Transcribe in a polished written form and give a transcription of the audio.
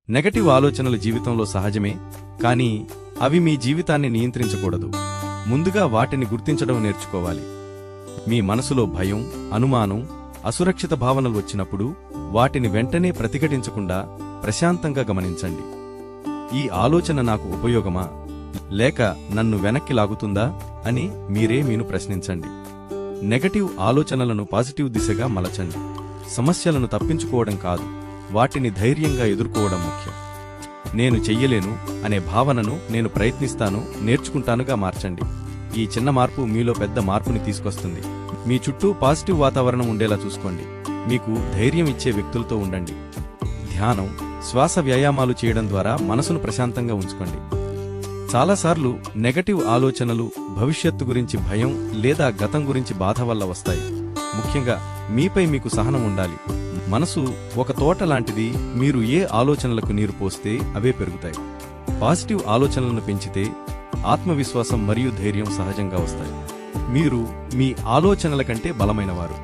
Negative ఆలోచనలు జీవితంలో సహజమే, కానీ అవి మీ జీవితాన్ని నియంత్రించకూడదు. ముందుగా వాటిని గుర్తించడం నేర్చుకోవాలి. మీ మనసులో భయం, అనుమానం, అసురక్షిత భావనలు వచ్చినప్పుడు వాటిని వెంటనే ప్రతిఘటించకుండా ప్రశాంతంగా గమనించండి. ఈ ఆలోచన నాకు ఉపయోగమా లేక నన్ను వెనక్కి లాగుతుందా అని మీను ప్రశ్నించండి. నెగటివ్ ఆలోచనలను పాజిటివ్ దిశగా మలచండి. సమస్యలను తప్పించుకోవడం కాదు, వాటిని ధైర్యంగా ఎదుర్కోవడం ముఖ్యం. నేను చెయ్యలేను అనే భావనను నేను ప్రయత్నిస్తాను, నేర్చుకుంటానుగా మార్చండి. ఈ చిన్న మార్పు మీలో పెద్ద మార్పుని తీసుకొస్తుంది. మీ చుట్టూ పాజిటివ్ వాతావరణం ఉండేలా చూసుకోండి. మీకు ధైర్యం ఇచ్చే వ్యక్తులతో ఉండండి. ధ్యానం, శ్వాస వ్యాయామాలు చేయడం ద్వారా మనసును ప్రశాంతంగా ఉంచుకోండి. చాలాసార్లు నెగటివ్ ఆలోచనలు భవిష్యత్తు గురించి భయం లేదా గతం గురించి బాధ వల్ల వస్తాయి. ముఖ్యంగా మీపై మీకు సహనం ఉండాలి. మనసు ఒక తోట లాంటిది, మీరు ఏ ఆలోచనలకు నీరు పోస్తే అవే పెరుగుతాయి. పాజిటివ్ ఆలోచనలను పెంచితే ఆత్మవిశ్వాసం మరియు ధైర్యం సహజంగా వస్తాయి. మీరు మీ ఆలోచనల కంటే బలమైనవారు.